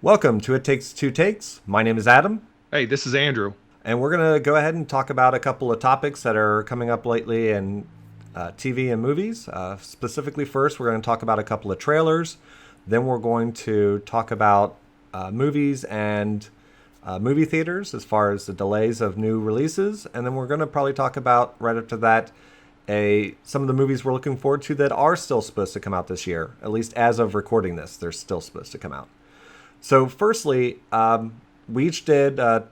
Welcome to It Takes Two Takes. My name is Adam, Hey, this is Andrew. and we're going to go ahead and talk about a couple of topics that are coming up lately in TV and movies. Specifically, first, we're going to talk about a couple of trailers. Then, we're going to talk about movies and movie theaters as far as the delays of new releases. And then, we're going to probably talk about, right after that, some of the movies we're looking forward to that are still supposed to come out this year. At least as of recording this, they're still supposed to come out. So, firstly, we each did a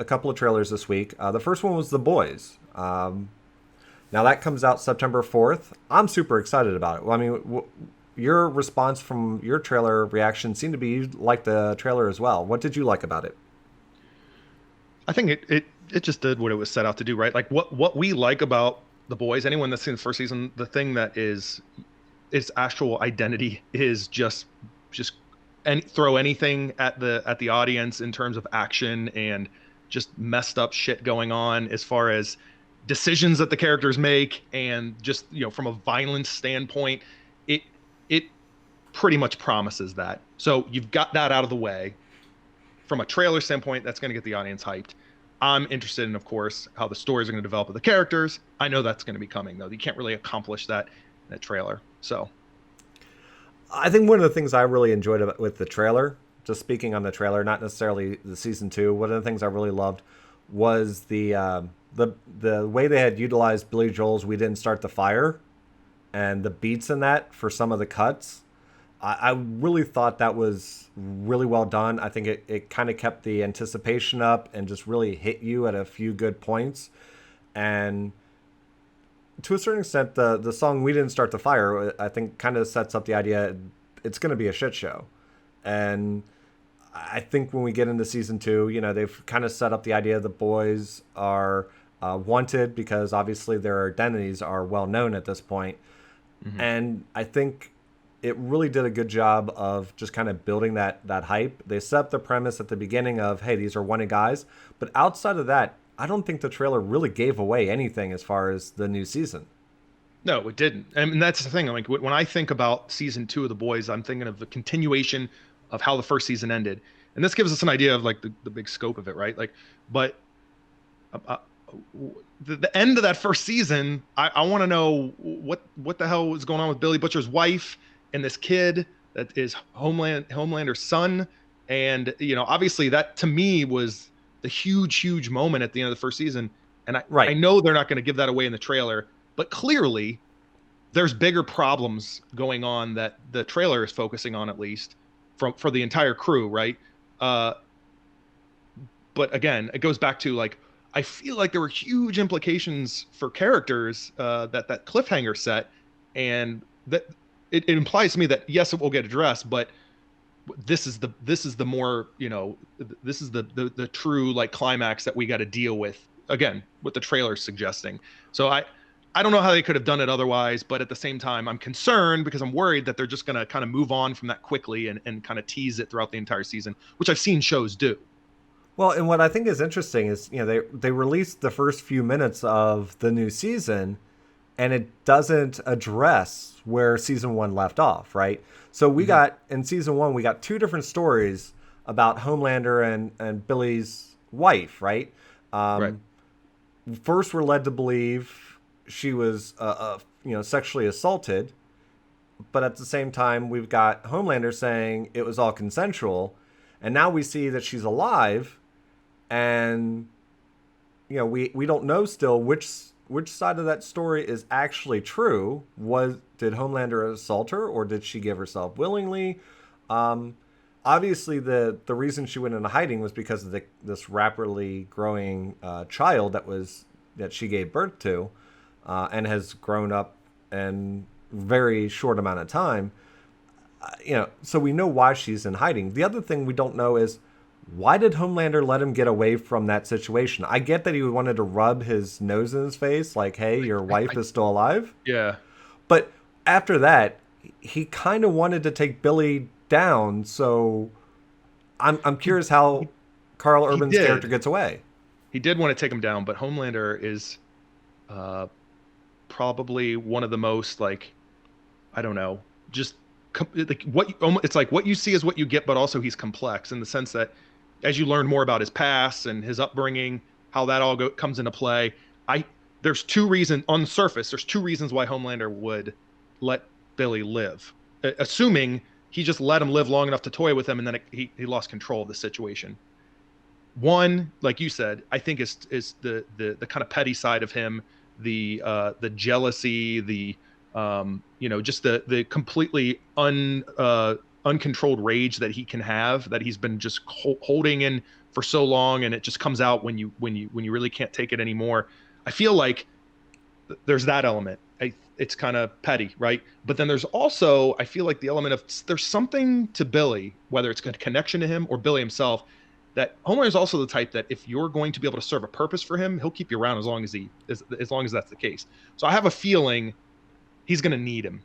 couple of trailers this week. The first one was The Boys. Now, that comes out September 4th. I'm super excited about it. Well, I mean, your response from your trailer reaction seemed to be you liked the trailer as well. What did you like about it? I think it just did what it was set out to do, right? Like what we like about the boys, anyone that's seen the first season, the thing that is its actual identity is just and throw anything at the audience in terms of action and just messed up shit going on as far as decisions that the characters make and just from a violence standpoint, it it pretty much promises that. So you've got that out of the way from a trailer standpoint. That's going to get the audience hyped. I'm interested in, of course, how the stories are going to develop with the characters. I know that's going to be coming, though. You can't really accomplish that in a trailer. So, I think one of the things I really enjoyed with the trailer, just speaking on the trailer, not necessarily the season two, one of the things I really loved was the way they had utilized Billy Joel's "We Didn't Start the Fire" and the beats in that for some of the cuts. I really thought that was really well done. I think it kind of kept the anticipation up and just really hit you at a few good points. And to a certain extent, the song "We Didn't Start the Fire" I think kind of sets up the idea it's going to be a shit show. And I think when we get into season two, they've kind of set up the idea the boys are wanted because obviously their identities are well known at this point. mhm. And I think it really did a good job of just kind of building that hype. They set up the premise at the beginning of, hey, these are wanted guys. But outside of that, I don't think the trailer really gave away anything as far as the new season. No, it didn't. And that's the thing. Like when I think about season two of The Boys, I'm thinking of the continuation of how the first season ended. And this gives us an idea of like the big scope of it, right? Like, but uh, uh, the end of that first season, I want to know what the hell was going on with Billy Butcher's wife and this kid that is Homelander's son. And obviously that to me was the huge moment at the end of the first season. And I Right. know they're not going to give that away in the trailer, but clearly there's bigger problems going on that the trailer is focusing on, at least for the entire crew, right? Uh, but again, it goes back to like I feel like there were huge implications for characters that cliffhanger set, and that it implies to me that yes, it will get addressed, but this is the more this is the true like climax that we got to deal with again what the trailer's suggesting. So I don't know how they could have done it otherwise, but at the same time, I'm concerned because I'm worried that they're just going to kind of move on from that quickly and kind of tease it throughout the entire season, which I've seen shows do. Well, and what I think is interesting is, they released the first few minutes of the new season and it doesn't address where season one left off, right? So we Hmm. got in season one, we got two different stories about Homelander and Billy's wife, right? Right. Um, First, we're led to believe she was, sexually assaulted, but at the same time, we've got Homelander saying it was all consensual, and now we see that she's alive, and we don't know still which side of that story is actually true. Did Homelander assault her, or did she give herself willingly? Um, Obviously, the reason she went into hiding was because of this rapidly growing child that she gave birth to, and has grown up in very short amount of time. So we know why she's in hiding. The other thing we don't know is why did Homelander let him get away from that situation? I get that he wanted to rub his nose in his face, like, "Hey, your wife I is still alive," Yeah. but after that, he kind of wanted to take Billy down. So I'm He curious how he, Carl he Urban's character did. gets away. He did want to take him down, but Homelander is uh probably one of the most like I don't know, just like it's like what you see is what you get, but also he's complex in the sense that as you learn more about his past and his upbringing, how that all comes into play. I There's two reasons on the surface. There's two reasons why Homelander would let Billy live, assuming he just let him live long enough to toy with him, and then he lost control of the situation. One, like you said, I think is the kind of petty side of him, the jealousy, the just the completely uncontrolled rage that he can have, that he's been just holding in for so long, and it just comes out when you really can't take it anymore. I feel like there's that element. It's kind of petty, right? But then there's also, I feel like, the element of there's something to Billy, whether it's a connection to him or Billy himself, that Homer is also the type that if you're going to be able to serve a purpose for him, he'll keep you around as long as that's the case. So I have a feeling he's going to need him,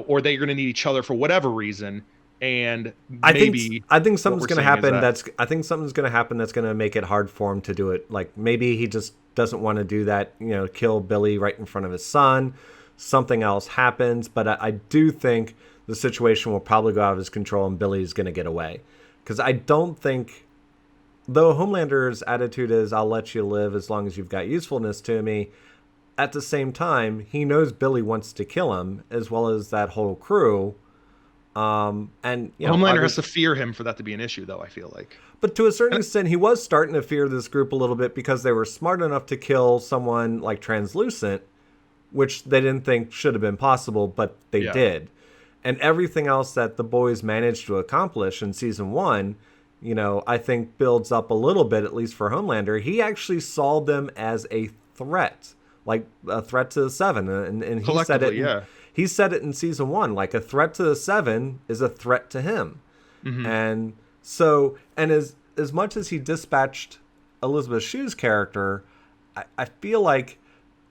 or they're going to need each other for whatever reason. And maybe I think something's going to happen. I think something's going to happen that's going to make it hard for him to do it. Like maybe he just doesn't want to do that, kill Billy right in front of his son. Something else happens, but I do think the situation will probably go out of his control and Billy's going to get away. Because I don't think, though Homelander's attitude is, I'll let you live as long as you've got usefulness to me, at the same time, he knows Billy wants to kill him, as well as that whole crew. And Homelander has to fear him for that to be an issue, though, I feel like. But to a certain extent, he was starting to fear this group a little bit because they were smart enough to kill someone like Translucent, which they didn't think should have been possible, but they did. And everything else that the boys managed to accomplish in season 1, I think builds up a little bit, at least for Homelander. He actually saw them as a threat, like a threat to the Seven. And he said it. He said it in season 1, like a threat to the Seven is a threat to him. Mm-hmm. And so, and as much as he dispatched Elizabeth Shue's character, I feel like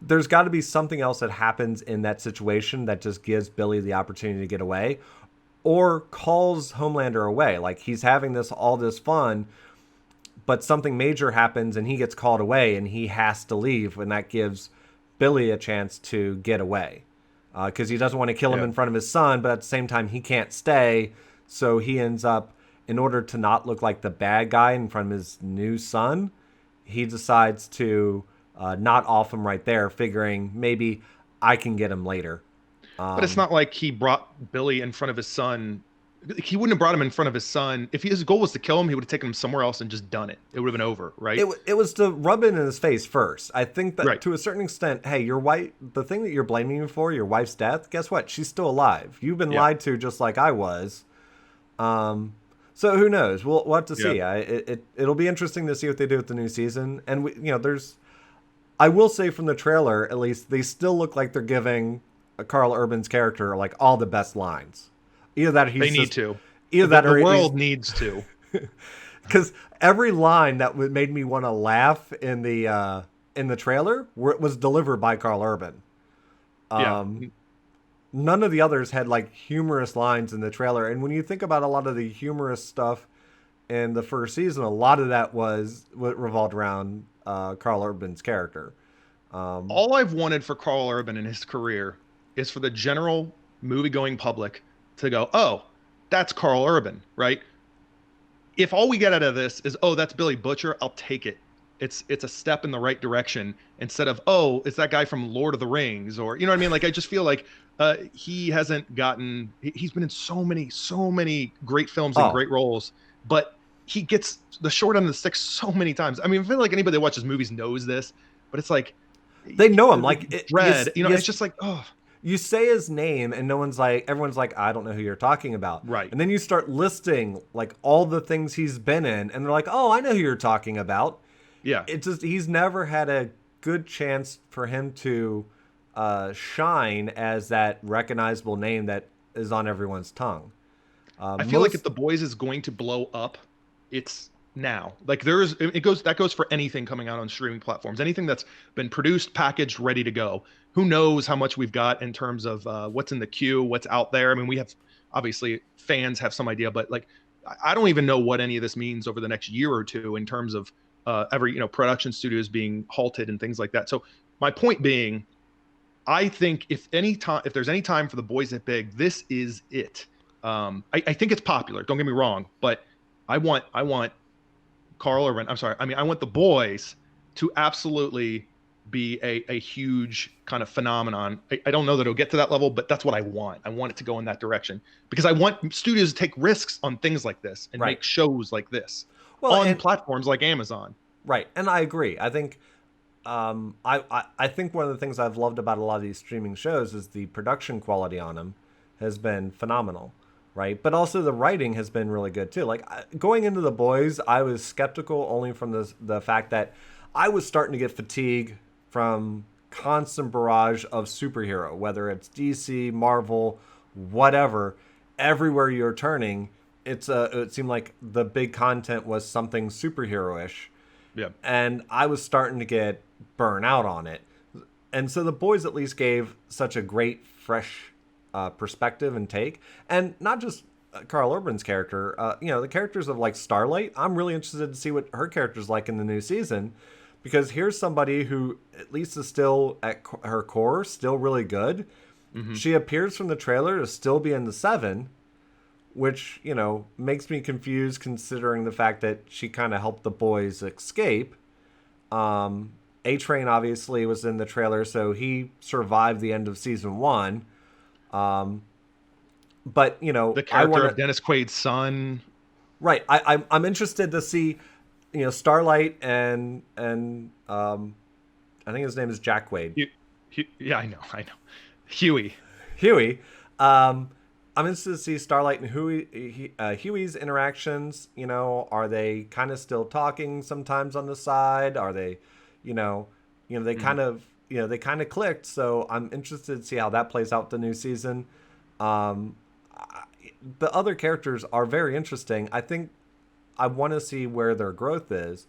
there's got to be something else that happens in that situation that just gives Billy the opportunity to get away or calls Homelander away. Like he's having all this fun, but something major happens and he gets called away and he has to leave. And that gives Billy a chance to get away because he doesn't want to kill him in front of his son, but at the same time, he can't stay. So he ends up, in order to not look like the bad guy in front of his new son, he decides to not off him right there, figuring maybe I can get him later. But it's not like he brought Billy in front of his son. He wouldn't have brought him in front of his son. If his goal was to kill him, he would have taken him somewhere else and just done it. It would have been over, right? It was to rub it in his face first. I think that to a certain extent, hey, your wife, the thing that you're blaming me for, your wife's death, guess what? She's still alive. You've been lied to just like I was. So who knows? We'll have to see. It'll be interesting to see what they do with the new season. And I will say from the trailer, at least, they still look like they're giving Carl Urban's character like all the best lines. Either that, or the world needs to. Because every line that made me want to laugh in the trailer was delivered by Carl Urban. None of the others had like humorous lines in the trailer, and when you think about a lot of the humorous stuff in the first season, a lot of that was what revolved around Carl Urban's character. All I've wanted for Carl Urban in his career is for the general movie-going public to go, "Oh, that's Carl Urban," right? If all we get out of this is, "Oh, that's Billy Butcher," I'll take it. It's a step in the right direction instead of, "Oh, it's that guy from Lord of the Rings," or you know what I mean? Like I just feel like he hasn't gotten. He's been in so many great films and great roles, but he gets the short end of the stick so many times. I mean, I feel like anybody that watches movies knows this, but it's like they know him. Like Red, it's just like, oh. You say his name and everyone's like, I don't know who you're talking about. Right. And then you start listing like all the things he's been in and they're like, oh, I know who you're talking about. Yeah. It's just, he's never had a good chance for him to shine as that recognizable name that is on everyone's tongue. I feel like if The Boys is going to blow up, it's now. Like that goes for anything coming out on streaming platforms, anything that's been produced, packaged, ready to go. Who knows how much we've got in terms of what's in the queue, what's out there. I mean, we have, obviously fans have some idea, but like, I don't even know what any of this means over the next year or two in terms of every, production studios being halted and things like that. So my point being, I think if there's any time for The Boys That Big, this is it. I think it's popular. Don't get me wrong, but I want Carl Urban. I'm sorry. I mean, I want the boys to absolutely be a huge kind of phenomenon. I don't know that it'll get to that level, but that's what I want. I want it to go in that direction because I want studios to take risks on things like this and Right. make shows like this Well, on and platforms like Amazon. right, and I agree. I think I think one of the things I've loved about a lot of these streaming shows is the production quality on them has been phenomenal, right? But also the writing has been really good too. Like going into The Boys, I was skeptical only from the fact that I was starting to get fatigue from constant barrage of superhero, whether it's DC, Marvel, whatever. Everywhere you're turning, it seemed like the big content was something superhero-ish, Yeah. and I was starting to get burnt out on it. And so The Boys at least gave such a great, fresh perspective and take, and not just Carl Urban's character. The characters of like Starlight. I'm really interested to see what her character's like in the new season, because here's somebody who at least is still at her core still really good. Mm-hmm. She appears from the trailer to still be in the Seven, which makes me confused considering the fact that she kind of helped the boys escape. A Train obviously was in the trailer, so he survived the end of season 1. But The character of Dennis Quaid's son. right. I'm interested to see, Starlight and I think his name is Jack Quaid. Yeah, I know. Huey. Huey. I'm interested to see Starlight and Huey's interactions. Are they kind of still talking sometimes on the side? Are they, they kind of, they kind of clicked. So I'm interested to see how that plays out the new season. The other characters are very interesting. I think I want to see where their growth is.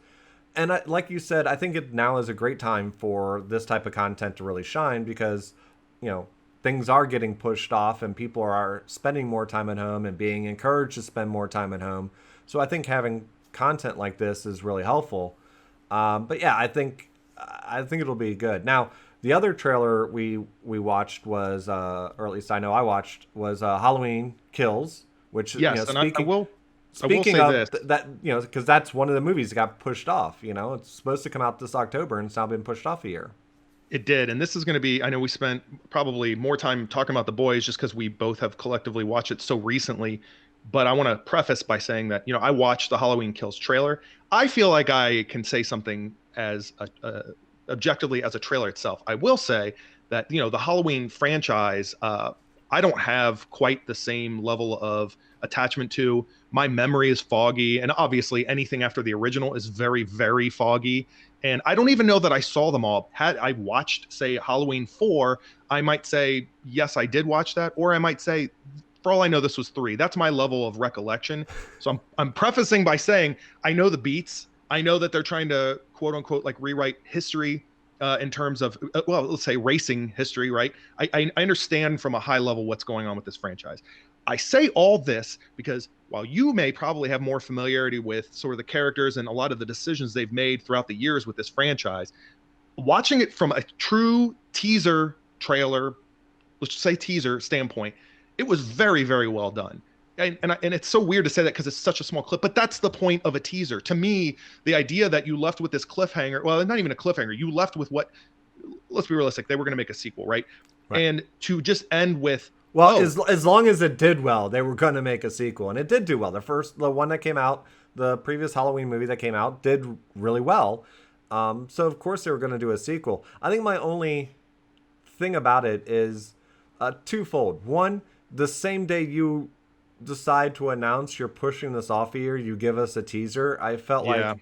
And like you said, I think it now is a great time for this type of content to really shine because, things are getting pushed off and people are spending more time at home and being encouraged to spend more time at home. So I think having content like this is really helpful. But yeah, I think it'll be good. Now, the other trailer we watched was, or at least I know I watched, was Halloween Kills, which Yes, and I will speaking say of this. that, because that's one of the movies that got pushed off. It's supposed to come out this October and it's now been pushed off a year. It did, and this is going to be. I know we spent probably more time talking about The Boys just because we both have collectively watched it so recently. But I want to preface by saying that I watched the Halloween Kills trailer. I feel like I can say something as objectively as a trailer itself. I will say that the Halloween franchise, I don't have quite the same level of attachment to. My memory is foggy, and obviously anything after the original is very, very foggy. And I don't even know that I saw them all. Had I watched, say, Halloween 4, I might say, yes, I did watch that. Or I might say, for all I know, this was 3. That's my level of recollection. So I'm prefacing by saying, I know the beats. I know that they're trying to, quote unquote, like rewrite history in terms of, let's say racing history, right? I understand from a high level what's going on with this franchise. I say all this because while you may probably have more familiarity with sort of the characters and a lot of the decisions they've made throughout the years with this franchise, watching it from a true teaser trailer, let's just say teaser standpoint, it was very, very well done. And it's so weird to say that because it's such a small clip, but that's the point of a teaser. To me, the idea that you left with this cliffhanger, well, not even a cliffhanger, you left with what, let's be realistic, they were going to make a sequel, right? And to just end with, well, as long as it did well, they were going to make a sequel, and it did do well. The one that came out, the previous Halloween movie that came out, did really well. So of course they were going to do a sequel. I think my only thing about it is twofold. One, the same day you decide to announce you're pushing this off a year, you give us a teaser. I felt like.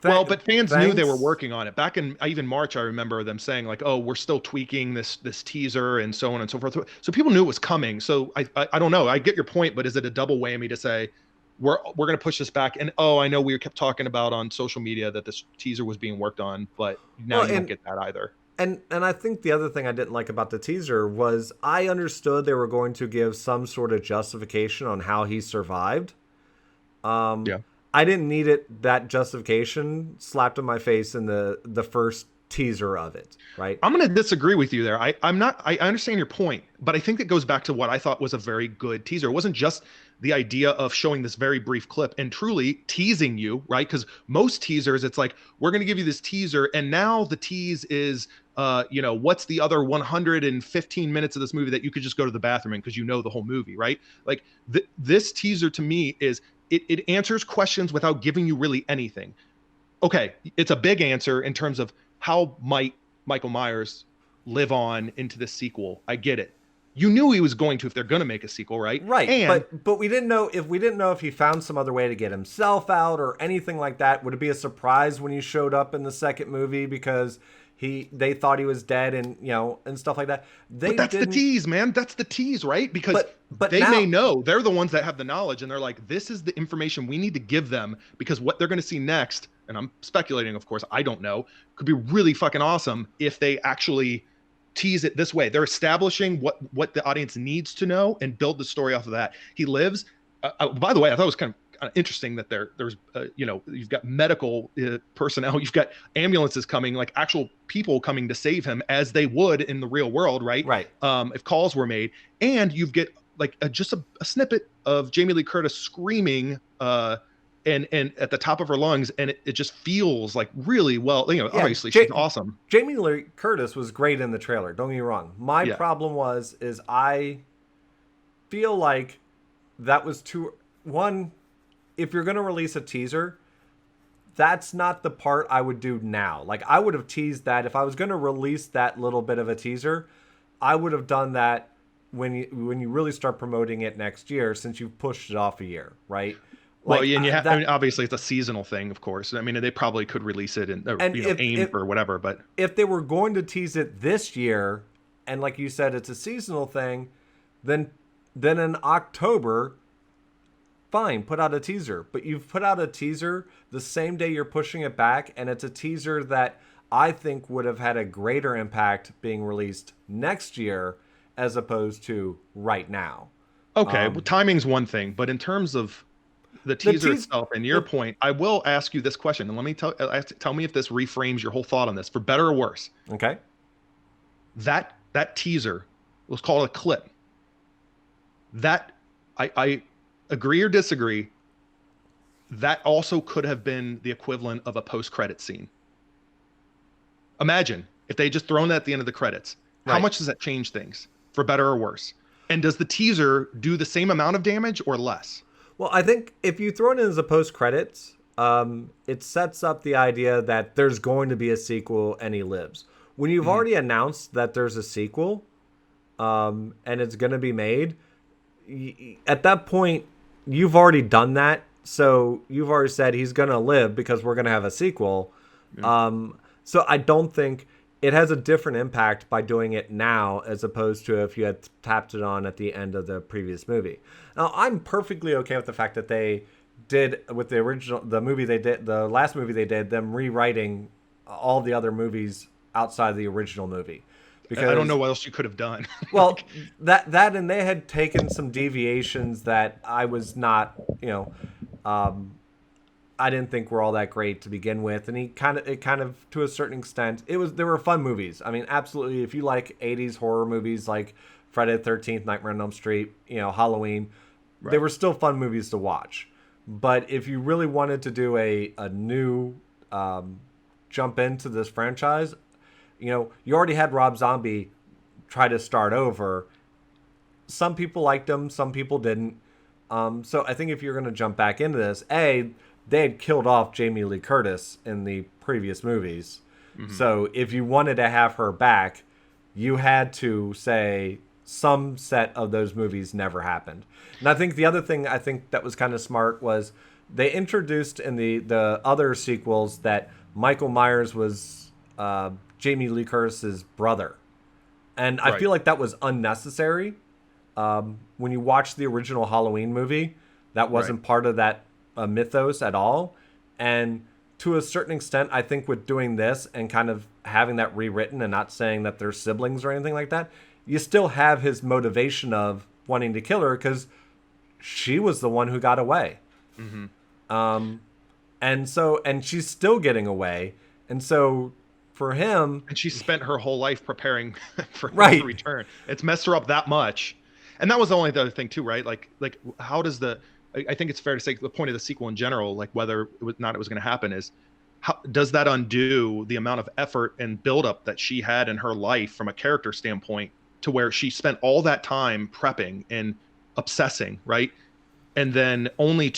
But fans knew they were working on it. Back in even March, I remember them saying like, "Oh, we're still tweaking this teaser and so on and so forth." So people knew it was coming. So I don't know. I get your point, but is it a double whammy to say we're going to push this back? And I know we kept talking about on social media that this teaser was being worked on, but now you don't get that either. And I think the other thing I didn't like about the teaser was I understood they were going to give some sort of justification on how he survived. I didn't need that justification slapped in my face in the first teaser of it, right? I'm going to disagree with you there. I'm not, I understand your point, but I think that goes back to what I thought was a very good teaser. It wasn't just the idea of showing this very brief clip and truly teasing you, right? Because most teasers, it's like, we're going to give you this teaser. And now the tease is, what's the other 115 minutes of this movie that you could just go to the bathroom in because you know the whole movie, right? Like this teaser to me is, it answers questions without giving you really anything. Okay, it's a big answer in terms of how might Michael Myers live on into the sequel. I get it. You knew he was going to if they're going to make a sequel, right? Right. And but we didn't know if he found some other way to get himself out or anything like that. Would it be a surprise when he showed up in the second movie because they thought he was dead and and stuff like that? But that's the tease, man. That's the tease, right? Because but they may know. They're the ones that have the knowledge, and they're like, this is the information we need to give them because what they're going to see next, and I'm speculating, of course, I don't know, could be really fucking awesome if they actually tease it this way. They're establishing what the audience needs to know and build the story off of that. He lives. By the way, I thought it was kind of interesting that there's you've got medical personnel, you've got ambulances coming, like actual people coming to save him as they would in the real world, right? Right. If calls were made, and you get like just a snippet of Jamie Lee Curtis screaming and at the top of her lungs, and it just feels like really well, obviously she's awesome. Jamie Lee Curtis was great in the trailer, don't get me wrong. My problem is I feel like that was if you're going to release a teaser, that's not the part I would do now. Like, I would have teased that. If I was going to release that little bit of a teaser, I would have done that when you really start promoting it next year, since you've pushed it off a year, right? Well, and you have, I mean, obviously it's a seasonal thing, of course. I mean, they probably could release it and aim for whatever, but if they were going to tease it this year, and like you said, it's a seasonal thing, then in October, fine, put out a teaser. But you've put out a teaser the same day you're pushing it back, and it's a teaser that I think would have had a greater impact being released next year as opposed to right now. Okay, well, timing's one thing, but in terms of the teaser itself and your point, I will ask you this question, and let me tell me if this reframes your whole thought on this, for better or worse. Okay. That teaser, let's call it a clip. That I agree or disagree, that also could have been the equivalent of a post-credit scene. Imagine if they just thrown that at the end of the credits. Right. How much does that change things, for better or worse? And does the teaser do the same amount of damage or less? Well, I think if you throw it in as a post-credits, it sets up the idea that there's going to be a sequel and he lives. When you've already announced that there's a sequel and it's going to be made, at that point, you've already done that. So you've already said he's going to live because we're going to have a sequel. Yeah. So I don't think it has a different impact by doing it now as opposed to if you had tapped it on at the end of the previous movie. Now, I'm perfectly okay with the fact that they did with the last movie they did, them rewriting all the other movies outside of the original movie. Because I don't know what else you could have done. Well, that and they had taken some deviations that I was not, I didn't think were all that great to begin with, and it kind of to a certain extent, they were fun movies. I mean, absolutely, if you like 80s horror movies like Friday the 13th, Nightmare on Elm Street, Halloween, right, they were still fun movies to watch. But if you really wanted to do a new jump into this franchise, you already had Rob Zombie try to start over. Some people liked him, some people didn't. So I think if you're going to jump back into this, they had killed off Jamie Lee Curtis in the previous movies. Mm-hmm. So if you wanted to have her back, you had to say some set of those movies never happened. And I think the other thing I think that was kind of smart was they introduced in the other sequels that Michael Myers was Jamie Lee Curtis's brother. And I feel like that was unnecessary. When you watch the original Halloween movie, that wasn't part of that mythos at all. And to a certain extent, I think with doing this and kind of having that rewritten and not saying that they're siblings or anything like that, you still have his motivation of wanting to kill her because she was the one who got away. Mm-hmm. And she's still getting away. And so for him, And she spent her whole life preparing for him right, to return. It's messed her up that much. And that was the only other thing too, right? Like how does I think it's fair to say the point of the sequel in general, like whether it was not it was going to happen, is how does that undo the amount of effort and buildup that she had in her life from a character standpoint, to where she spent all that time prepping and obsessing, right? And then only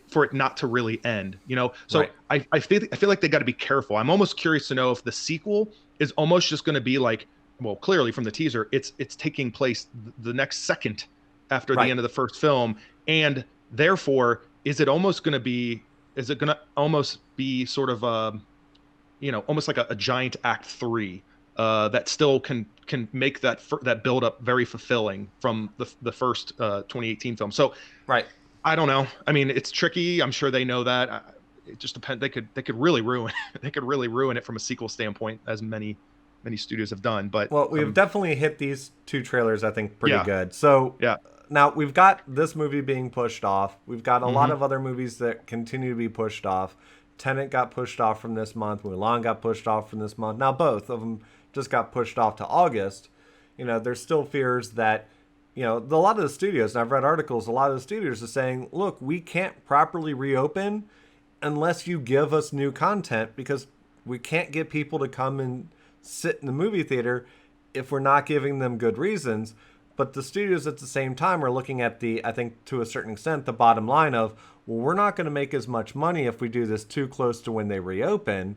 for it not to really end, you know? So right, I feel like they got to be careful. I'm almost curious to know if the sequel is almost just going to be like, well, clearly from the teaser, it's taking place the next second after the right. end of the first film. And therefore, is it going to almost be sort of, almost like a giant act 3, that still can make that build up very fulfilling from the first 2018 film. So Right. I don't know. I mean, it's tricky. I'm sure they know that. It just depends. They could really ruin they could really ruin it from a sequel standpoint, as many studios have done. But Well, we've definitely hit these 2 trailers, I think, pretty yeah, good. So yeah, now we've got this movie being pushed off. We've got a lot hmm of other movies that continue to be pushed off. Tenet got pushed off from this month. Mulan got pushed off from this month. Now both of them just got pushed off to August. There's still fears that, a lot of the studios, and I've read articles, a lot of the studios are saying, look, we can't properly reopen unless you give us new content, because we can't get people to come and sit in the movie theater if we're not giving them good reasons. But the studios at the same time are looking at I think to a certain extent, the bottom line of, well, we're not going to make as much money if we do this too close to when they reopen.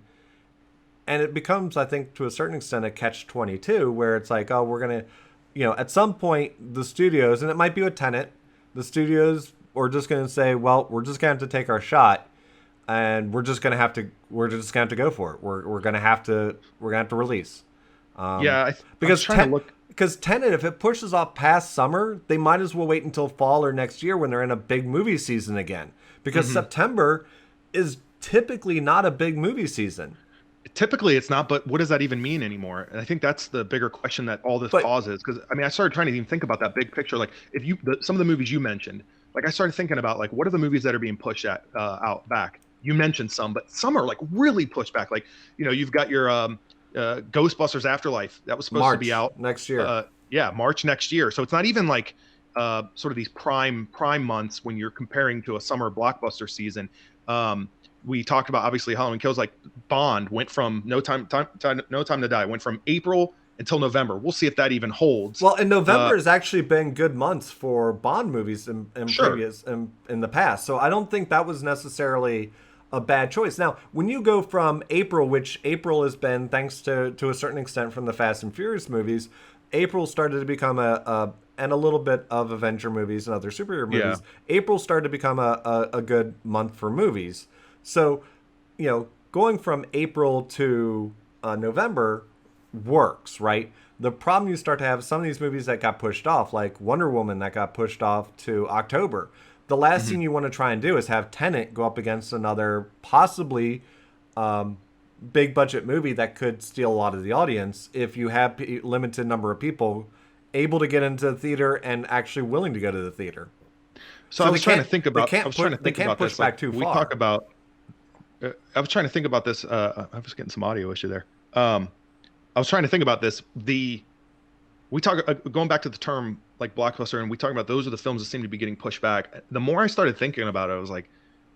And it becomes, I think, to a certain extent, a catch-22, where it's like, oh, we're going to, at some point, the studios, and it might be with Tenet, the studios are just going to say, well, we're just going to have to take our shot, and we're just going to have to go for it. We're going to have to release. yeah. Because I'm trying to look. because Tenet, if it pushes off past summer, they might as well wait until fall or next year when they're in a big movie season again. Because September is typically not a big movie season. Typically it's not, but what does that even mean anymore? And I think that's the bigger question that all this causes. Because I mean, I started trying to even think about that big picture. Like if some of the movies you mentioned, like I started thinking about like, what are the movies that are being pushed out back? You mentioned some, but some are like really pushed back. Like, you've got your Ghostbusters Afterlife that was supposed to be out next year. March next year. So it's not even like sort of these prime months when you're comparing to a summer blockbuster season. We talked about obviously Halloween Kills, like Bond went from No Time to Die went from April until November. We'll see if that even holds. Well, and November has actually been good months for Bond movies in sure. in the past. So I don't think that was necessarily a bad choice. Now, when you go from April, which April has been, thanks to a certain extent from the Fast and Furious movies, April started to become and a little bit of Avenger movies and other superhero movies. Yeah. April started to become a good month for movies. So, going from April to November works, right? The problem you start to have, some of these movies that got pushed off, like Wonder Woman that got pushed off to October. The last thing you want to try and do is have Tenet go up against another possibly big budget movie that could steal a lot of the audience if you have limited number of people able to get into the theater and actually willing to go to the theater. So I was trying to think about. I was trying to They think can't about push this. back Like, too we far. talk about. I was trying to think about this. I was getting some audio issue there. I was trying to think about this. We talk going back to the term like blockbuster, and we talk about those are the films that seem to be getting pushed back. The more I started thinking about it, I was like,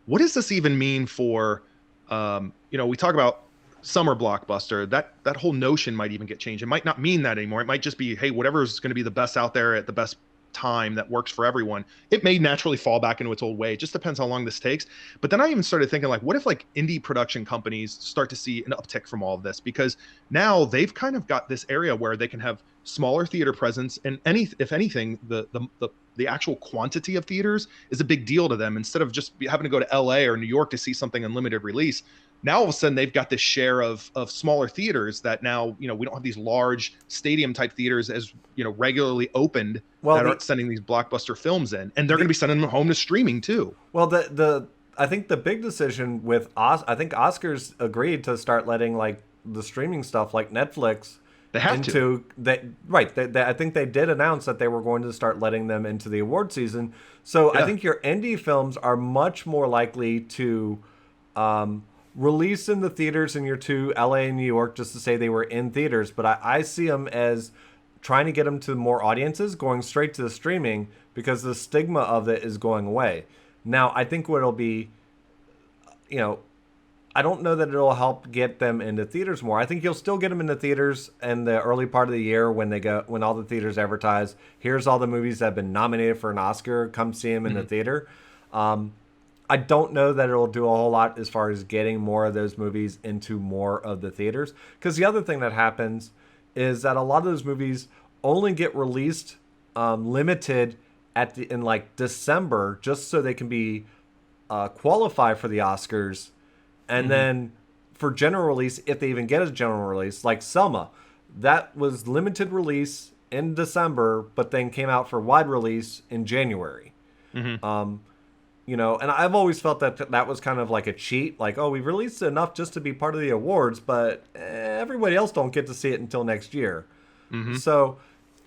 what does this even mean for? We talk about summer blockbuster. That whole notion might even get changed. It might not mean that anymore. It might just be, hey, whatever is going to be the best out there at the best time that works for everyone. It may naturally fall back into its old way. It just depends how long this takes. But then I even started thinking, like, what if like indie production companies start to see an uptick from all of this? Because now they've kind of got this area where they can have smaller theater presence, and if anything, the actual quantity of theaters is a big deal to them. Instead of just having to go to LA or New York to see something in limited release, now all of a sudden they've got this share of smaller theaters that now, we don't have these large stadium type theaters as, regularly opened that aren't sending these blockbuster films in, and they're going to be sending them home to streaming too. Well, I think the big decision with I think Oscars agreed to start letting like the streaming stuff like Netflix They have into that, right? I think they did announce that they were going to start letting them into the award season. So Yeah. I think your indie films are much more likely to released in the theaters in your two, LA and New York, just to say they were in theaters. But I see them as trying to get them to more audiences, going straight to the streaming because the stigma of it is going away. Now, I think what it'll be, you know, I don't know that it'll help get them into theaters more. I think you'll still get them into theaters in the early part of the year when all the theaters advertise, here's all the movies that have been nominated for an Oscar, come see them in the theater. I don't know that it'll do a whole lot as far as getting more of those movies into more of the theaters. Because the other thing that happens is that a lot of those movies only get released limited in like December, just so they can be qualify for the Oscars. And then for general release, if they even get a general release, like Selma, that was limited release in December, but then came out for wide release in January. You know, and I've always felt that was kind of like a cheat. Like, oh, we released enough just to be part of the awards, but everybody else don't get to see it until next year. So,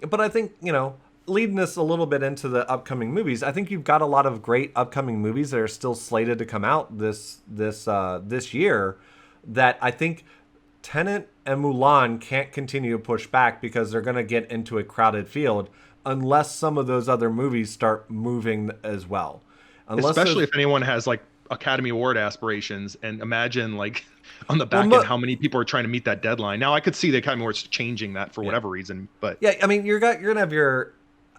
but I think, you know, leading this a little bit into the upcoming movies, I think you've got a lot of great upcoming movies that are still slated to come out this year that I think Tenet and Mulan can't continue to push back because they're going to get into a crowded field unless some of those other movies start moving as well. Especially if anyone has like Academy Award aspirations, and imagine like on the back end how many people are trying to meet that deadline. Now I could see the Academy Awards changing that for whatever reason, but yeah, I mean you're gonna have your.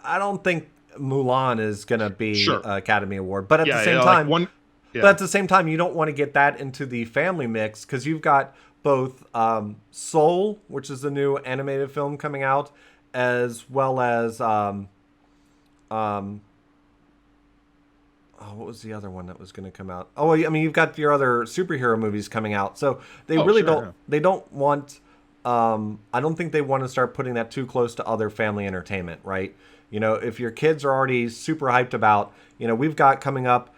I don't think Mulan is gonna be an Academy Award, but at the same time, but at the same time, you don't want to get that into the family mix because you've got both Soul, which is the new animated film coming out, as well as what was the other one that was going to come out? Oh, I mean, you've got your other superhero movies coming out, so they They don't want. I don't think they want to start putting that too close to other family entertainment, right? You know, if your kids are already super hyped about, you know, we've got coming up,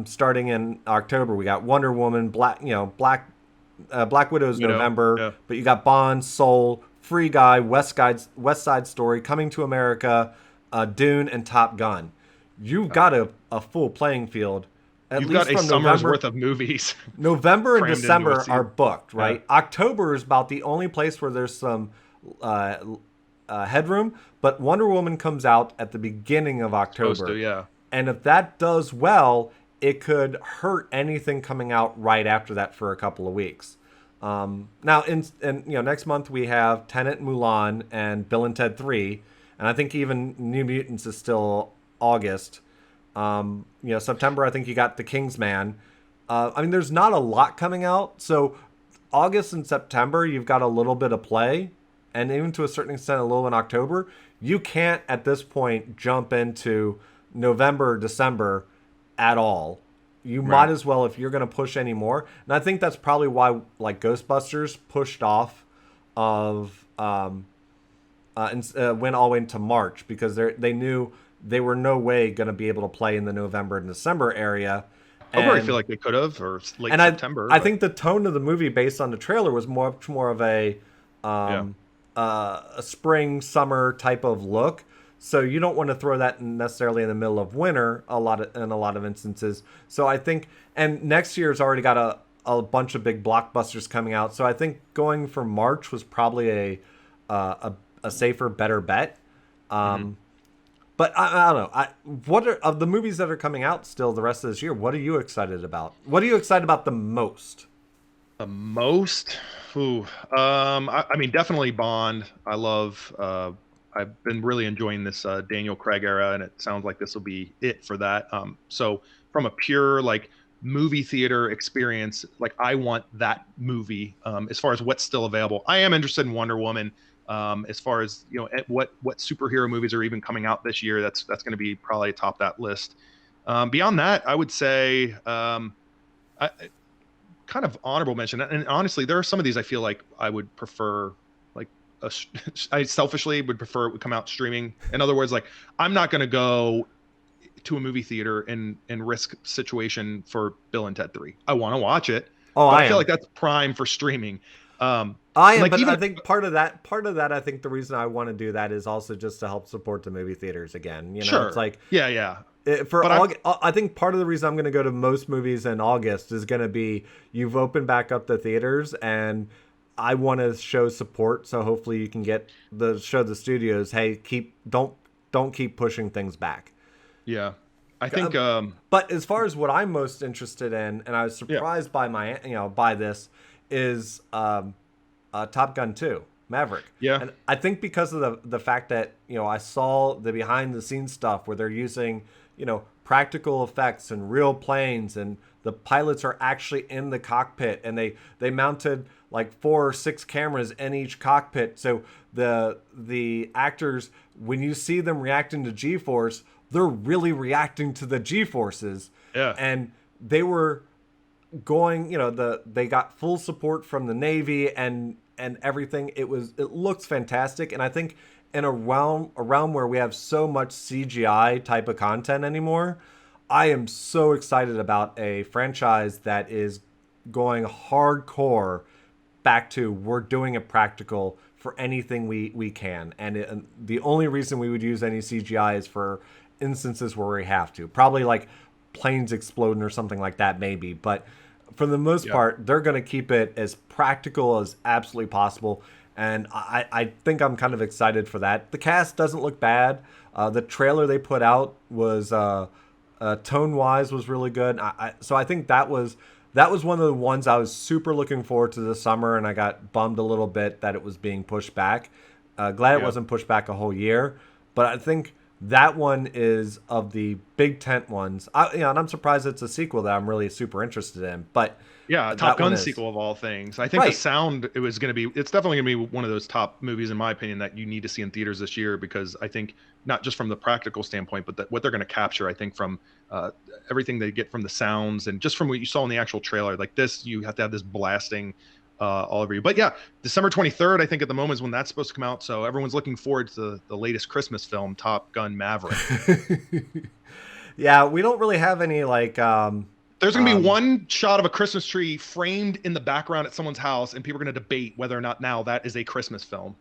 starting in October, we got Wonder Woman, Black Widow's November, but you got Bond, Soul, Free Guy, West Side Story, Coming to America, Dune, and Top Gun. You've got a full playing field. You've got a summer's worth of movies. November and December are booked, right? Yeah. October is about the only place where there's some headroom, but Wonder Woman comes out at the beginning of October. And if that does well, it could hurt anything coming out right after that for a couple of weeks. Now, next month we have Tenet, Mulan, and Bill and Ted 3, and I think even New Mutants is still August. September, I think you got The Kingsman. I mean, there's not a lot coming out. So August and September, you've got a little bit of play. And even to a certain extent, a little in October. You can't, at this point, jump into November or December at all. You might as well if you're going to push any more. And I think that's probably why, like, Ghostbusters pushed off of went all the way into March. Because they knew they were no way going to be able to play in the November and December area. I already feel like they could have, or late September. I think the tone of the movie, based on the trailer, was much more of a spring, summer type of look. So you don't want to throw that necessarily in the middle of winter in a lot of instances. So I think, and next year's already got a bunch of big blockbusters coming out. So I think going for March was probably a safer, better bet. But I don't know. What are of the movies that are coming out still the rest of this year? What are you excited about? What are you excited about the most? The most? I mean, definitely Bond. I love. I've been really enjoying this Daniel Craig era, and it sounds like this will be it for that. So from a pure like movie theater experience, like I want that movie. As far as what's still available, I am interested in Wonder Woman. As far as what superhero movies are even coming out this year, that's going to be probably atop that list. Beyond that, I would say kind of honorable mention. And honestly, there are some of these I feel like I would prefer. Like I selfishly would prefer it would come out streaming. In other words, like I'm not going to go to a movie theater and risk situation for Bill and Ted 3. I want to watch it. I feel like that's prime for streaming. I think part of that, I think the reason I want to do that is also just to help support the movie theaters again. It's like, For But August, I think part of the reason I'm going to go to most movies in August is going to be you've opened back up the theaters, and I want to show support. So hopefully you can show the studios, hey, don't keep pushing things back. yeah, I think But as far as what I'm most interested in, and I was yeah, surprised by by this, is Top Gun 2, Maverick. yeah, And I think because of the fact that, I saw the behind the scenes stuff where they're using, practical effects and real planes, and the pilots are actually in the cockpit, and they mounted like 4 or 6 cameras in each cockpit. So the actors, when you see them reacting to G-force, they're really reacting to the G-forces. yeah. And they were going, they got full support from the Navy and everything. It looks fantastic, and I think in a realm where we have so much CGI type of content anymore, I am so excited about a franchise that is going hardcore back to we're doing it practical for anything we can, and the only reason we would use any CGI is for instances where we have to, probably like planes exploding or something like that, maybe, but for the most part, they're going to keep it as practical as absolutely possible. And I think I'm kind of excited for that. The cast doesn't look bad. The trailer they put out was tone-wise was really good. So I think that was one of the ones I was super looking forward to this summer, and I got bummed a little bit that it was being pushed back. Glad it wasn't pushed back a whole year. But I think that one is of the big tent ones. And I'm surprised it's a sequel that I'm really super interested in. But Yeah, Top Gun sequel of all things. I think the sound it's definitely going to be one of those top movies in my opinion that you need to see in theaters this year, because I think not just from the practical standpoint, but what they're going to capture, I think from everything they get from the sounds and just from what you saw in the actual trailer, like this, you have to have this blasting all over you. But yeah, December 23rd, I think at the moment is when that's supposed to come out. So everyone's looking forward to the latest Christmas film, Top Gun Maverick. Yeah, we don't really have any like there's going to be one shot of a Christmas tree framed in the background at someone's house, and people are going to debate whether or not now that is a Christmas film.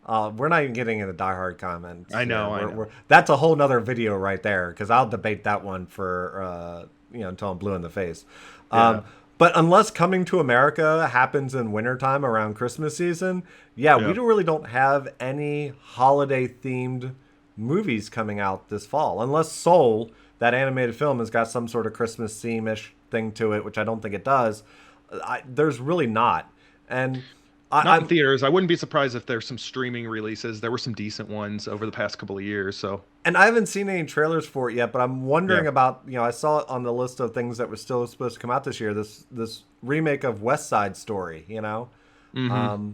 We're not even getting into Die Hard comments. I know. That's a whole nother video right there, because I'll debate that one for until I'm blue in the face. Yeah. But unless Coming to America happens in wintertime around Christmas season, we really don't have any holiday-themed movies coming out this fall. Unless Soul, that animated film, has got some sort of Christmas theme-ish thing to it, which I don't think it does. There's really not. And not in theaters. I wouldn't be surprised if there's some streaming releases. There were some decent ones over the past couple of years. So, and I haven't seen any trailers for it yet, but I'm wondering about, I saw it on the list of things that were still supposed to come out this year. This remake of West Side Story. Mm-hmm.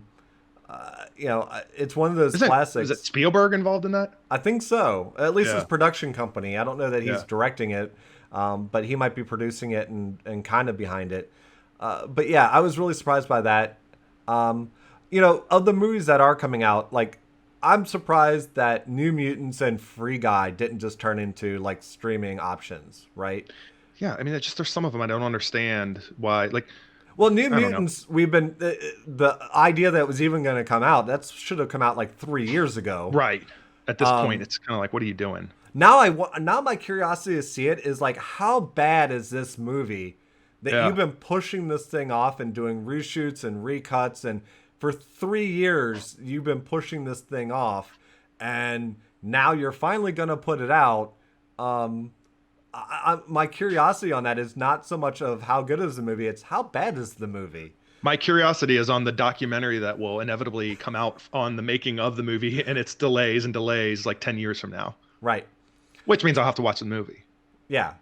It's one of those classics. Is it Spielberg involved in that? I think so. At least his production company. I don't know that he's directing it, but he might be producing it and kind of behind it. But yeah, I was really surprised by that. Of the movies that are coming out, like, I'm surprised that New Mutants and Free Guy didn't just turn into like streaming options, right? Yeah, I mean, there's some of them I don't understand why. Like, well, New Mutants, we've been the idea that it was even going to come out, that should have come out like 3 years ago, right? At this point, it's kind of like, what are you doing? Now my curiosity to see it is like, how bad is this movie that you've been pushing this thing off and doing reshoots and recuts, and for 3 years you've been pushing this thing off, and now you're finally going to put it out. My curiosity on that is not so much of how good is the movie, it's how bad is the movie. My curiosity is on the documentary that will inevitably come out on the making of the movie, and its delays like 10 years from now. Right. Which means I'll have to watch the movie. Yeah.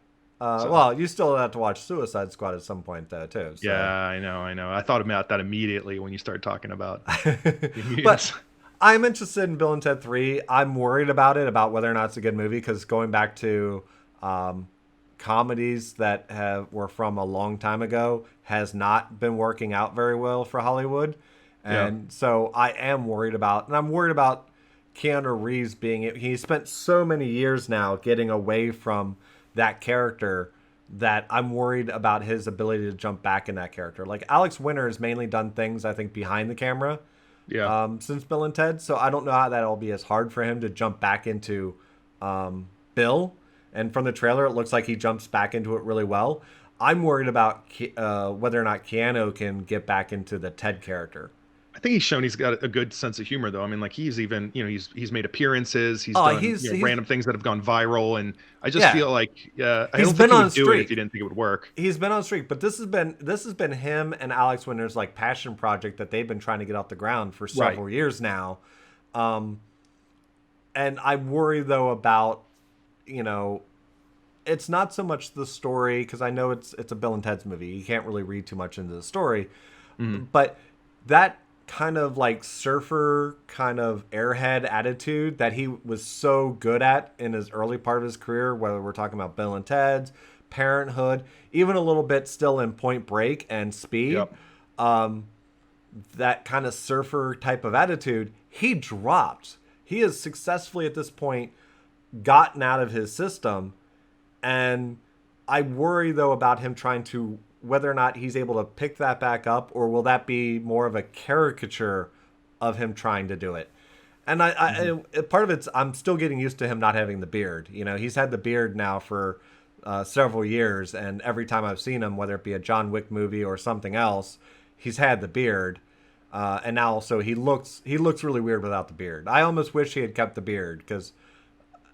Well, you still have to watch Suicide Squad at some point, though, too. So. Yeah, I know. I thought about that immediately when you started talking about But I'm interested in Bill and Ted 3. I'm worried about whether or not it's a good movie, because going back to comedies that were from a long time ago has not been working out very well for Hollywood. And so I am worried about, and I'm worried about Keanu Reeves he spent so many years now getting away from that character that I'm worried about his ability to jump back in that character. Like, Alex Winter has mainly done things, I think, behind the camera since Bill and Ted. So I don't know how that'll be as hard for him to jump back into Bill. And from the trailer, it looks like he jumps back into it really well. I'm worried about whether or not Keanu can get back into the Ted character. I think he's shown he's got a good sense of humor, though. I mean, like he's even, he's made appearances, he's Oh, done, he's random things that have gone viral, and I just yeah. feel like I He's don't been think he on would do it if streak. he didn't think it would work. He's been on streak, but this has been him and Alex Winter's like passion project that they've been trying to get off the ground for several years now. And I worry though about, it's not so much the story, because I know it's a Bill and Ted's movie. You can't really read too much into the story, but that kind of like surfer kind of airhead attitude that he was so good at in his early part of his career, whether we're talking about Bill and Ted's, Parenthood, even a little bit still in Point Break and Speed. Yep. That kind of surfer type of attitude, he dropped. He has successfully at this point gotten out of his system. And I worry though about him trying to, whether or not he's able to pick that back up, or will that be more of a caricature of him trying to do it? And I part of it's, I'm still getting used to him not having the beard. He's had the beard now for several years, and every time I've seen him, whether it be a John Wick movie or something else, he's had the beard. And now also he looks really weird without the beard. I almost wish he had kept the beard, because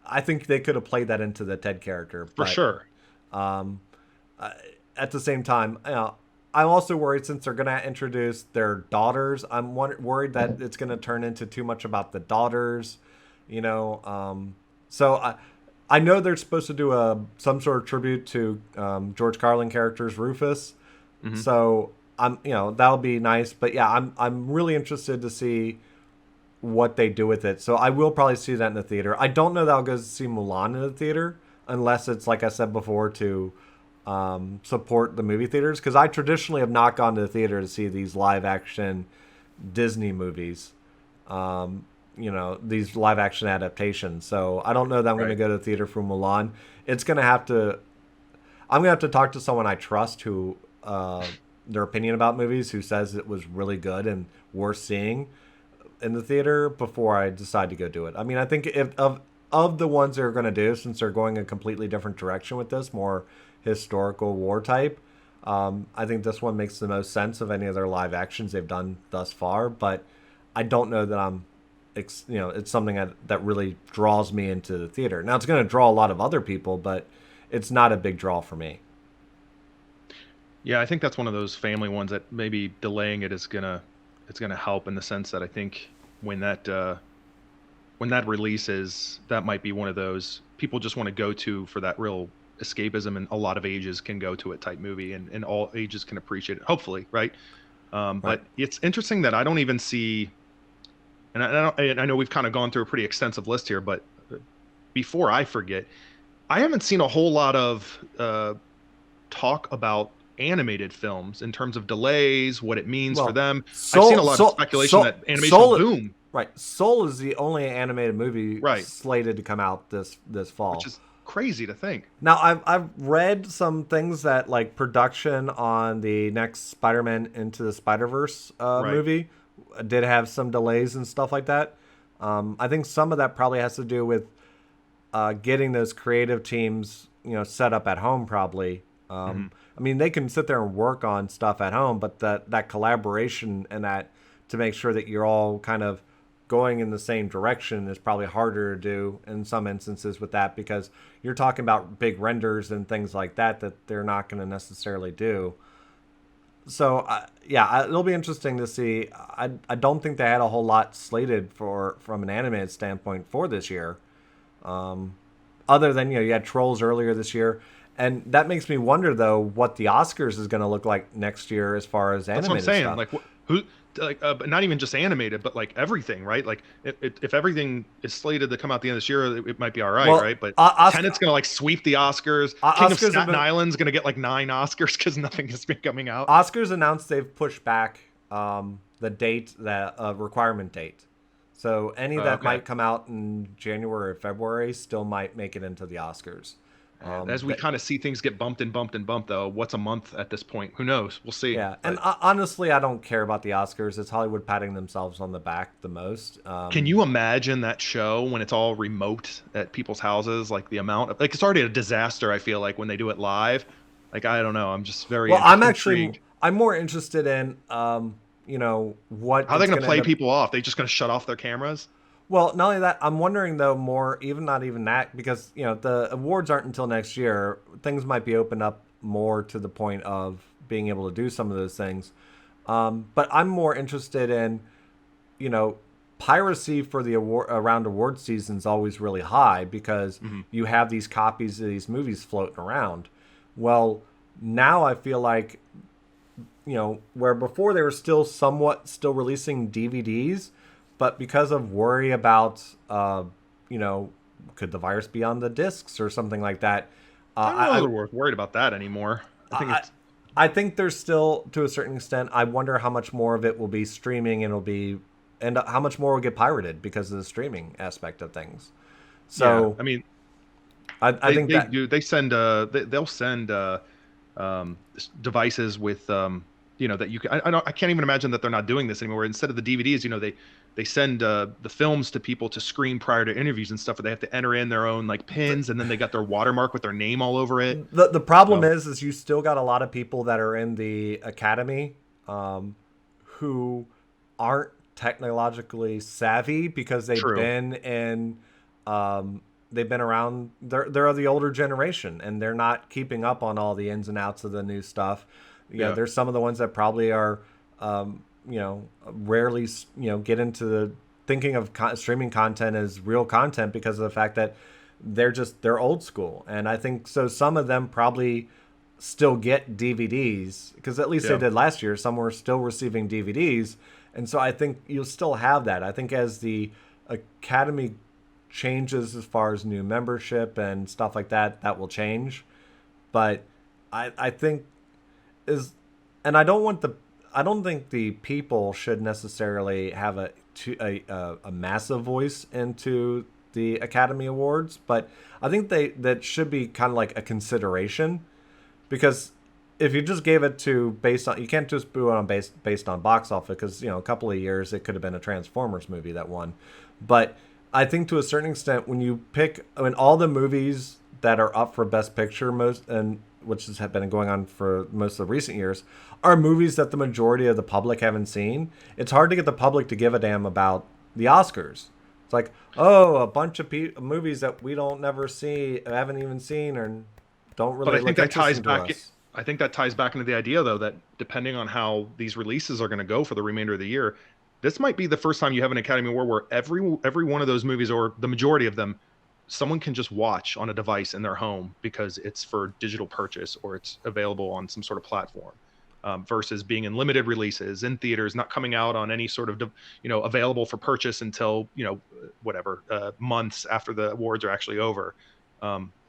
I think they could have played that into the Ted character. For sure. At the same time, I'm also worried, since they're going to introduce their daughters. I'm worried that it's going to turn into too much about the daughters, So I know they're supposed to do some sort of tribute to George Carlin character's Rufus. So that'll be nice. But yeah, I'm really interested to see what they do with it. So I will probably see that in the theater. I don't know that I'll go see Mulan in the theater, unless it's, like I said before, to support the movie theaters, because I traditionally have not gone to the theater to see these live action Disney movies, these live action adaptations. So I don't know that I'm going to go to the theater for Mulan. I'm going to have to talk to someone I trust, who their opinion about movies, who says it was really good and worth seeing in the theater, before I decide to go do it. I mean, I think if of the ones they're going to do, since they're going a completely different direction with this, more historical war type, I think this one makes the most sense of any of their live actions they've done thus far. But I don't know that it's something that really draws me into the theater. Now, it's going to draw a lot of other people, but it's not a big draw for me. Yeah, I think that's one of those family ones that maybe delaying it is gonna help, in the sense that I think when that releases, that might be one of those people just want to go to for that real escapism, and a lot of ages can go to it type movie, and all ages can appreciate it, hopefully, right? But it's interesting that I don't even see, and I know we've kind of gone through a pretty extensive list here, but before I forget, I haven't seen a whole lot of talk about animated films in terms of delays, what it means for them. I've seen a lot of speculation that animation will boom. Right. Soul is the only animated movie slated to come out this fall. Which is crazy to think. Now, I've read some things that, like, production on the next Spider-Man Into the Spider-Verse movie did have some delays and stuff like that. I think some of that probably has to do with getting those creative teams, set up at home, probably. I mean, they can sit there and work on stuff at home, but that collaboration and that, to make sure that you're all kind of going in the same direction, is probably harder to do in some instances with that, because you're talking about big renders and things like that they're not going to necessarily do. So it'll be interesting to see. I don't think they had a whole lot slated from an animated standpoint for this year, other than you had Trolls earlier this year. And that makes me wonder, though, what the Oscars is going to look like next year as far as animated stuff. That's what I'm saying. Like, not even just animated, but like everything, right? Like, if everything is slated to come out the end of this year, it might be all right, right? But Tenet's going to like sweep the Oscars. King of Staten Island's going to get like 9 Oscars because nothing has been coming out. Oscars announced they've pushed back the date, requirement date. So any that might come out in January or February still might make it into the Oscars. As we kind of see things get bumped and bumped and bumped, though, what's a month at this point? Who knows? We'll see. Yeah, and But honestly, I don't care about the Oscars. It's Hollywood patting themselves on the back the most. can you imagine that show when it's all remote at people's houses? Like the amount of, like, it's already a disaster, I feel like, when they do it live. Like, I don't know. I'm just very Well, intrigued. I'm more interested in what How are they it's going to gonna play end up. people off? They just going to shut off their cameras? Well, not only that, I'm wondering though more, even not even that, because the awards aren't until next year. Things might be opened up more to the point of being able to do some of those things. But I'm more interested in, you know, piracy for the award around award season is always really high because Hmm. you have these copies of these movies floating around. Well, now I feel like, where before they were still releasing DVDs, but because of worry about, you know, could the virus be on the discs or something like that, I don't know I, that we're worried about that anymore. I think I it's I think there's still, to a certain extent, I wonder how much more of it will be streaming and how much more will get pirated because of the streaming aspect of things. yeah. So I mean, I think they that do. They send they'll send devices with that you can. I can't even imagine that they're not doing this anymore. Instead of the DVDs, they send the films to people to screen prior to interviews and stuff. Where they have to enter in their own like pins, and then they got their watermark with their name all over it. the problem So is you still got a lot of people that are in the academy, who aren't technologically savvy because true. they've been around. They're the older generation and they're not keeping up on all the ins and outs of the new stuff. Yeah, Yeah. there's some of the ones that probably are, rarely get into the thinking of streaming content as real content because of the fact that they're old school. And I think so. Some of them probably still get DVDs because at least they Yeah. did last year. Some were still receiving DVDs, and so I think you'll still have that. I think as the Academy changes as far as new membership and stuff like that, that will change. But I think is, and I don't think the people should necessarily have a massive voice into the Academy Awards, but I think that should be kind of like a consideration because if you just gave it to based on, you can't just boo it on based on box office because a couple of years it could have been a Transformers movie that won. But I think to a certain extent when you pick, I mean, all the movies that are up for Best Picture most, and which has been going on for most of the recent years, are movies that the majority of the public haven't seen. It's hard to get the public to give a damn about the Oscars. It's like, oh, a bunch of movies that we don't never see, haven't even seen, or don't But really I think look that ties interesting to back. us. I think that ties back into the idea, though, that depending on how these releases are going to go for the remainder of the year, this might be the first time you have an Academy Award where every one of those movies, or the majority of them, someone can just watch on a device in their home because it's for digital purchase or it's available on some sort of platform, versus being in limited releases in theaters, not coming out on any sort of available for purchase until whatever months after the awards are actually over.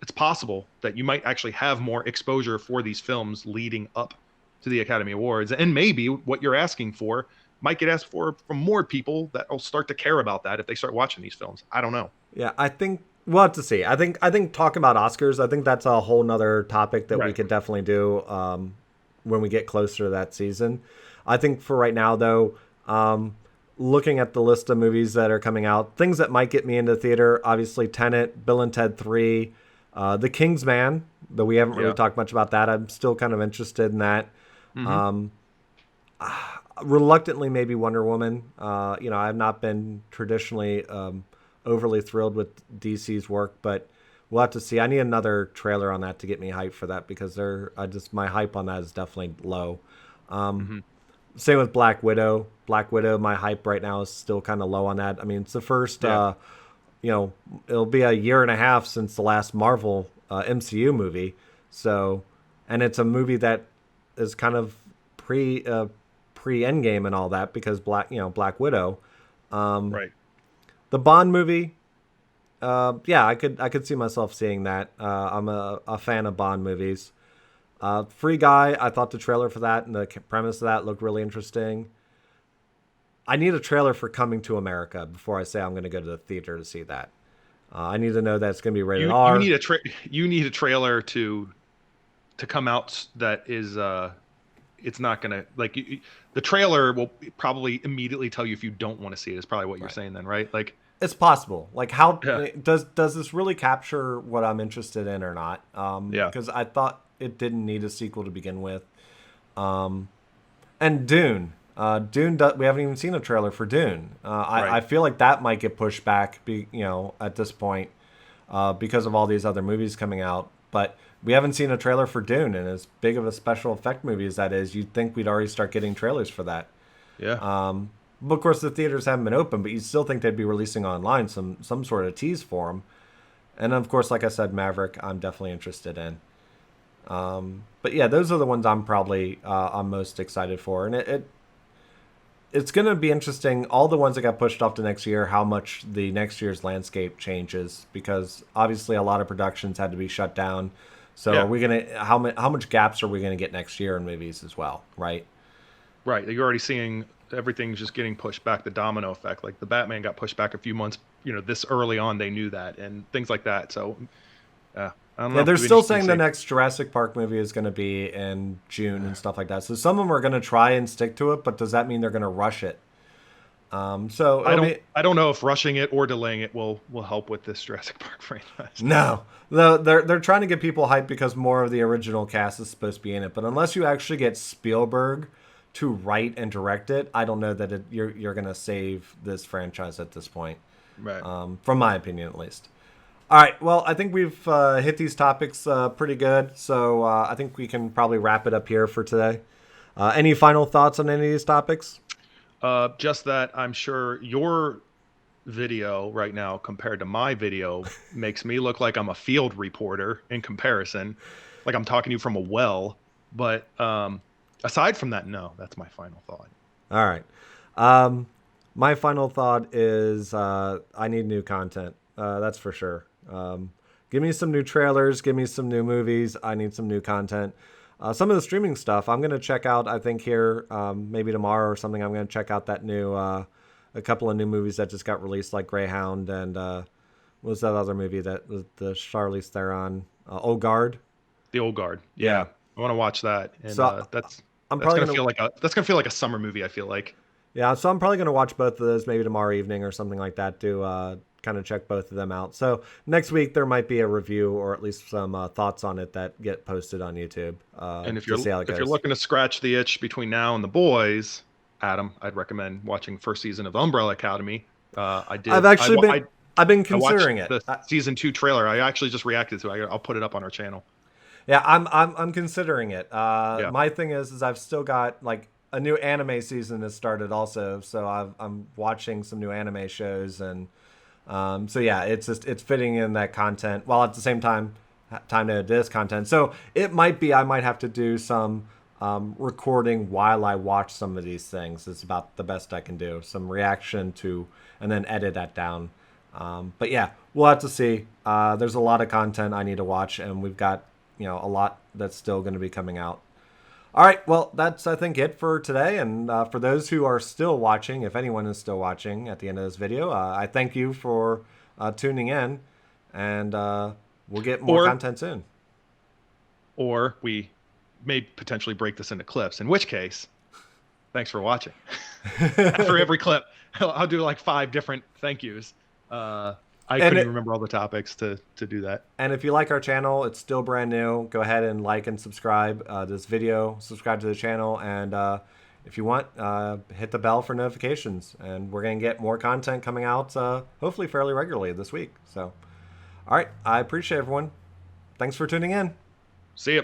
It's possible that you might actually have more exposure for these films leading up to the Academy Awards, and maybe what you're asking for might get asked for from more people that will start to care about that if they start watching these films. I don't know. Yeah, I think we'll have to see. I think talking about Oscars, I think that's a whole nother topic that we Right. could definitely do when we get closer to that season. I think for right now, though, looking at the list of movies that are coming out, things that might get me into theater, obviously Tenet, Bill and Ted 3, The King's Man, though we haven't really Yeah. talked much about that. I'm still kind of interested in that. Hmm. Um, Reluctantly, maybe Wonder Woman. I've not been traditionally overly thrilled with DC's work, but we'll have to see. I need another trailer on that to get me hyped for that because my hype on that is definitely low. Um, Hmm. Same with Black Widow. Black Widow, my hype right now is still kind of low on that. I mean, it's the first, Yeah. it'll be a year and a half since the last Marvel MCU movie. So, and it's a movie that is kind of pre Endgame and all that because Black Widow. Right. The Bond movie, yeah, I could see myself seeing that. I'm a fan of Bond movies. Free Guy, I thought the trailer for that and the premise of that looked really interesting. I need a trailer for Coming to America before I say I'm going to go to the theater to see that. I need to know that it's going to be rated You R. you need a trailer to come out that is it's not gonna like the trailer will probably immediately tell you if you don't want to see it. Is probably what you're saying then, right? Like It's possible. Like, how yeah, does this really capture what I'm interested in or not? yeah, Because I thought it didn't need a sequel to begin with. And Dune, we haven't even seen a trailer for Dune. right. I feel like that might get pushed back, at this point, because of all these other movies coming out. But we haven't seen a trailer for Dune, and as big of a special effect movie as that is, you'd think we'd already start getting trailers for that. Yeah. But of course, the theaters haven't been open, but you still think they'd be releasing online some sort of tease for them. And of course, like I said, Maverick, I'm definitely interested in. But yeah, those are the ones I'm most excited for, and it's going to be interesting. All the ones that got pushed off to next year, how much the next year's landscape changes, because obviously a lot of productions had to be shut down. So Yeah. are we gonna how much gaps are we gonna get next year in movies as well, right? Right. You're already seeing everything's just getting pushed back, the domino effect. Like the Batman got pushed back a few months, this early on, they knew that and things like that. So, I don't know. Yeah, they're It'll be still interesting saying to the see. next Jurassic Park movie is going to be in June and stuff like that. So some of them are going to try and stick to it, but does that mean they're going to rush it? So I don't know if rushing it or delaying it will help with this Jurassic Park franchise. no, they're trying to get people hyped because more of the original cast is supposed to be in it. But unless you actually get Spielberg to write and direct it, I don't know that you're going to save this franchise at this point. Right. From my opinion, at least. All right. Well, I think we've hit these topics pretty good, so I think we can probably wrap it up here for today. Any final thoughts on any of these topics? Just that I'm sure your video right now compared to my video makes me look like I'm a field reporter in comparison, like I'm talking to you from a well. But aside from that, no, that's my final thought. All right. My final thought is I need new content. That's for sure. Give me some new trailers. Give me some new movies. I need some new content. Some of the streaming stuff I'm going to check out, I think, here maybe tomorrow or something. I'm going to check out that new, a couple of new movies that just got released, like Greyhound and what was that other movie that the Charlize Theron, Old Guard? The Old Guard. Yeah. I want to watch that. And So that's probably gonna feel like a summer movie, I feel like. Yeah, so I'm probably going to watch both of those maybe tomorrow evening or something like that to kind of check both of them out. So next week there might be a review or at least some thoughts on it that get posted on YouTube. And if to see how it you're goes. looking to scratch the itch between now and The Boys, Adam, I'd recommend watching first season of Umbrella Academy. I did. I've been I watched considering it. the season 2 trailer. I actually just reacted to it. I'll put it up on our channel. Yeah, I'm considering it. Yeah. My thing is I've still got like a new anime season has started also, so I'm watching some new anime shows and so yeah, it's fitting in that content while at the same time to edit this content. So it might be I might have to do some recording while I watch some of these things. It's about the best I can do. Some reaction to and then edit that down. But yeah, we'll have to see. There's a lot of content I need to watch, and we've got a lot that's still going to be coming out. All right, well, that's, I think, it for today. And for those who are still watching, if anyone is still watching at the end of this video, I thank you for tuning in. And we'll get more content soon. Or we may potentially break this into clips, in which case, thanks for watching. After every clip, I'll do like 5 different thank yous. I couldn't remember all the topics to do that. And if you like our channel, it's still brand new. Go ahead and like and subscribe this video. Subscribe to the channel. And if you want, hit the bell for notifications. And we're going to get more content coming out, hopefully fairly regularly this week. So, all right. I appreciate everyone. Thanks for tuning in. See ya.